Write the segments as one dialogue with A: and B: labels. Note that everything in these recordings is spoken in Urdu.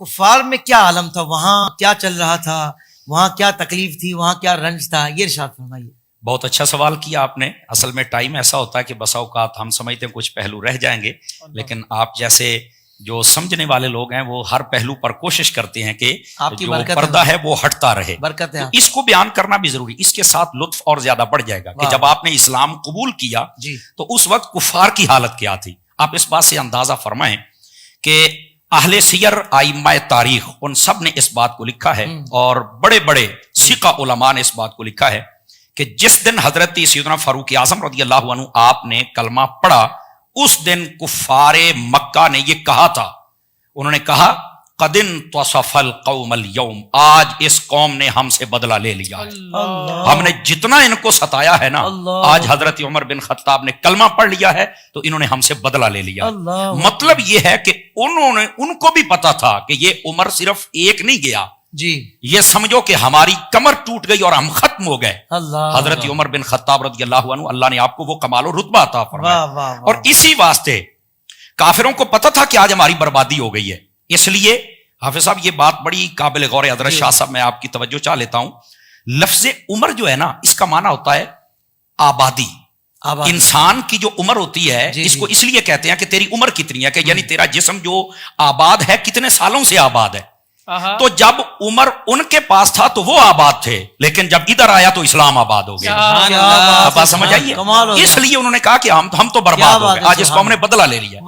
A: کفار میں کیا عالم تھا، وہاں کیا چل رہا تھا، وہاں کیا تکلیف تھی، وہاں کیا رنج تھا، یہ ارشاد فرمائیے۔
B: بہت اچھا سوال کیا آپ نے۔ اصل میں ٹائم ایسا ہوتا ہے کہ بسا اوقات ہم سمجھتے ہیں کچھ پہلو رہ جائیں گے، لیکن آپ جیسے جو سمجھنے والے لوگ ہیں وہ ہر پہلو پر کوشش کرتے ہیں کہ جو پردہ ہے وہ ہٹتا رہے۔
A: برکت ہے،
B: اس کو بیان کرنا بھی ضروری، اس کے ساتھ لطف اور زیادہ بڑھ جائے گا کہ جب آپ نے اسلام قبول کیا تو اس وقت کفار کی حالت کیا تھی۔ آپ اس بات سے اندازہ فرمائیں کہ اہل سیر ائمہ تاریخ ان سب نے اس بات کو لکھا ہے، اور بڑے بڑے ثقہ علماء نے اس بات کو لکھا ہے کہ جس دن حضرت سیدنا فاروق اعظم رضی اللہ عنہ آپ نے کلمہ پڑھا، اس دن کفار مکہ نے یہ کہا تھا، انہوں نے کہا قد انتصف القوم اليوم، آج اس قوم نے ہم سے بدلہ لے لیا ہے، ہم نے جتنا ان کو ستایا ہے نا، آج حضرت عمر بن خطاب نے کلمہ پڑھ لیا ہے تو انہوں نے ہم سے بدلہ لے لیا۔ مطلب یہ ہے کہ ان کو بھی پتا تھا کہ یہ عمر صرف ایک نہیں گیا، یہ سمجھو کہ ہماری کمر ٹوٹ گئی اور ہم ختم ہو گئے۔ حضرت عمر بن خطاب رضی اللہ عنہ، اللہ نے آپ کو وہ کمال و رتبہ عطا فرمایا، اور اسی واسطے کافروں کو پتا تھا کہ آج ہماری بربادی ہو گئی ہے۔ اس لیے حافظ صاحب یہ بات بڑی قابل غور ہے، حضرت شاہ صاحب میں آپ کی توجہ چاہ لیتا ہوں۔ لفظ عمر جو ہے نا، اس کا معنی ہوتا ہے آبادی۔ انسان کی جو عمر ہوتی ہے اس کو اس لیے کہتے ہیں کہ تیری عمر کتنی ہے، کہ یعنی تیرا جسم جو آباد ہے کتنے سالوں سے آباد ہے۔ تو جب عمر ان کے پاس تھا تو وہ آباد تھے، لیکن جب ادھر آیا تو اسلام آباد ہو گیا۔ بات سمجھ آئیے؟ اس لیے انہوں نے کہا کہ ہم تو برباد ہو گئے، آج اس قوم نے بدلہ لے لیا۔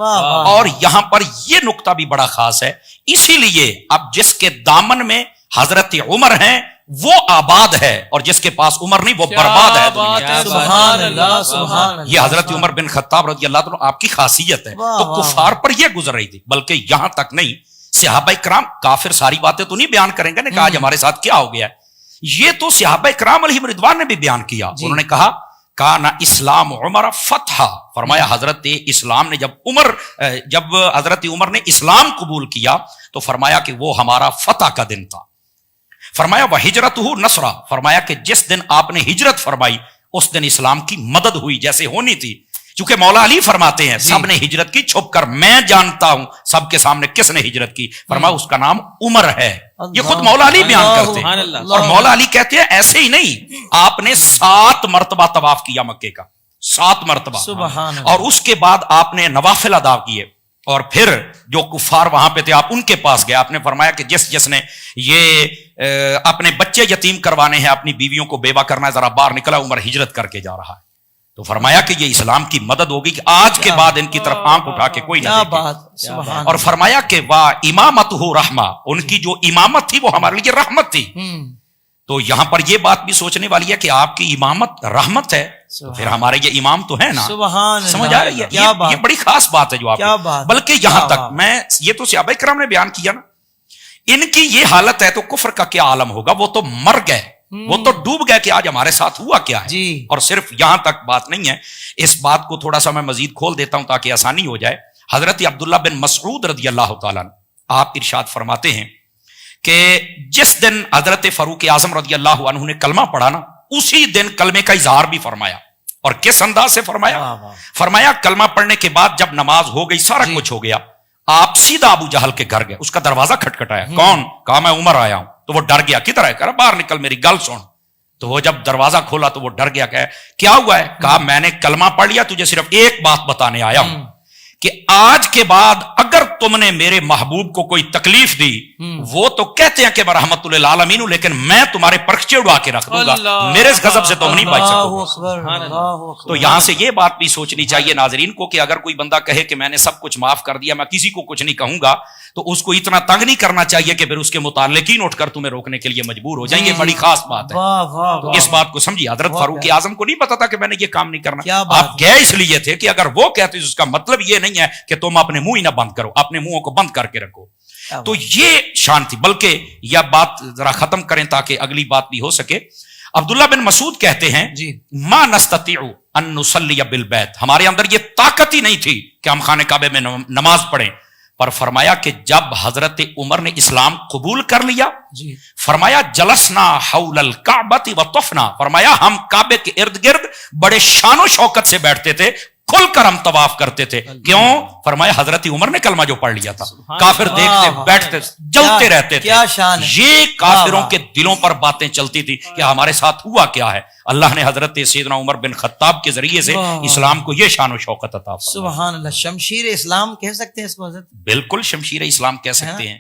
B: اور یہاں پر یہ نقطہ بھی بڑا خاص ہے، اسی لیے اب جس کے دامن میں حضرت عمر ہیں وہ آباد ہے، اور جس کے پاس عمر نہیں وہ برباد ہے دنیا۔
A: سبحان اللہ، سبحان اللہ۔
B: یہ حضرت عمر بن خطاب رضی اللہ عنہ آپ کی خاصیت ہے۔ تو کفار پر یہ گزر رہی تھی، بلکہ یہاں تک نہیں، صحابہ کرام، کافر ساری باتیں تو نہیں بیان کریں گے نا کہ آج ہمارے ساتھ کیا ہو گیا، یہ تو صحابہ کرام علیہم رضوان نے بھی بیان کیا۔ انہوں نے کہا کانا اسلام عمر فتح، فرمایا حضرت اسلام نے جب حضرت عمر نے اسلام قبول کیا تو فرمایا کہ وہ ہمارا فتح کا دن تھا۔ فرمایا وہ ہجرت ہو نصرہ، فرمایا کہ جس دن آپ نے ہجرت فرمائی اس دن اسلام کی مدد ہوئی جیسے ہونی تھی، چونکہ مولا علی فرماتے ہیں سب نے ہجرت کی چھپ کر، میں جانتا ہوں سب کے سامنے کس نے ہجرت کی، فرمایا اس کا نام عمر ہے۔ یہ خود مولا علی بیان کرتے ہیں، اور مولا علی کہتے ہیں ایسے ہی نہیں، آپ نے 7 مرتبہ طواف کیا مکے کا، 7 مرتبہ، اور اس کے بعد آپ نے نوافل ادا کیے، اور پھر جو کفار وہاں پہ تھے آپ ان کے پاس گئے، آپ نے فرمایا کہ جس نے یہ اپنے بچے یتیم کروانے ہیں، اپنی بیویوں کو بیوہ کرنا ہے، ذرا باہر نکلا، عمر ہجرت کر کے جا رہا ہے۔ تو فرمایا کہ یہ اسلام کی مدد ہوگی کہ آج کے بعد ان کی طرف آنکھ اٹھا کے کوئی نہ دیکھے، اور فرمایا کہ واہ امامتہ رحمہ، ان کی جو امامت تھی وہ ہمارے لیے رحمت تھی۔ تو یہاں پر یہ بات بھی سوچنے والی ہے کہ آپ کی امامت رحمت ہے، پھر ہمارے یہ امام تو ہے نا، سمجھ آ رہی ہے؟ یہ بڑی خاص بات ہے جو آپ، بلکہ یہاں تک میں یہ تو صحابہ کرام نے بیان کیا نا، ان کی یہ حالت ہے تو کفر کا کیا عالم ہوگا، وہ تو مر گئے، وہ تو ڈوب گئے کہ آج ہمارے ساتھ ہوا کیا ہے۔ اور صرف یہاں تک بات نہیں ہے، اس بات کو تھوڑا سا میں مزید کھول دیتا ہوں تاکہ آسانی ہو جائے۔ حضرت عبداللہ بن مسعود رضی اللہ تعالیٰ آپ ارشاد فرماتے ہیں کہ جس دن حضرت فاروق اعظم رضی اللہ عنہ نے کلمہ پڑھا نا، اسی دن کلمے کا اظہار بھی فرمایا، اور کس انداز سے فرمایا؟ فرمایا کلمہ پڑھنے کے بعد جب نماز ہو گئی، سارا کچھ ہو گیا، آپ سیدھا ابو جہل کے گھر گئے، اس کا دروازہ کھٹکھٹایا، کون؟ کہا میں عمر آیا ہوں۔ تو وہ ڈر گیا، کدھر ہے؟ کہا باہر نکل میری گل سن۔ تو وہ جب دروازہ کھولا تو وہ ڈر گیا، کہ کیا ہوا ہے؟ کہا میں نے کلمہ پڑھ لیا، تجھے صرف ایک بات بتانے آیا ہوں کہ آج کے بعد اگر تم نے میرے محبوب کو کوئی تکلیف دی، وہ تو کہتے ہیں کہ میں رحمت للعالمین ہوں، لیکن میں تمہارے پرخچے اڑا کے رکھ دوں گا، میرے اس غضب سے تم نہیں بچ سکو۔ تو یہاں سے یہ بات بھی سوچنی چاہیے ناظرین کو کہ اگر کوئی بندہ کہے کہ میں نے سب کچھ معاف کر دیا، میں کسی کو کچھ نہیں کہوں گا، تو اس کو اتنا تنگ نہیں کرنا چاہیے کہ پھر اس کے متعلقین اٹھ کر تمہیں روکنے کے لیے مجبور ہو جائیں گے۔ بڑی خاص بات ہے، تو اس بات کو سمجھیے۔ حضرت فاروق اعظم کو نہیں پتا تھا کہ میں نے یہ کام نہیں کرنا، آپ گئے اس لیے تھے کہ اگر وہ کہتے اس کا مطلب یہ نہیں ہے کہ تم اپنے منہ ہی نہ بند کرو، اپنے منہوں کو بند کر کے رکھو۔ تو یہ شان تھی، بلکہ یہ بات ذرا ختم کریں تاکہ اگلی بات بھی ہو سکے۔ عبداللہ بن مسعود کہتے ہیں ما نستطيع ان نصلي بالبيت، ہمارے اندر یہ طاقت ہی نہیں تھی کہ ہم خانہ کعبے میں نماز پڑھیں، پر فرمایا کہ جب حضرت عمر نے اسلام قبول کر لیا، فرمایا جلسنا حول الکعبۃ وطفنا، فرمایا ہم کعبے کے ارد گرد بڑے شان و شوکت سے بیٹھتے تھے، کھل کر ہم طواف کرتے تھے. کیوں؟ فرمایا حضرت عمر نے کلمہ جو پڑھ لیا تھا. کافر دیکھتے بیٹھتے جلتے رہتے تھے. یہ کافروں کے دلوں پر باتیں چلتی تھی کہ ہمارے ساتھ ہوا کیا ہے. اللہ نے حضرت سیدنا عمر بن خطاب کے ذریعے سے اسلام کو یہ شان و شوکت عطا فرمائی.
A: سبحان اللہ. شمشیر اسلام کہہ سکتے ہیں اس کو حضرت؟
B: بالکل شمشیر اسلام کہہ سکتے ہیں.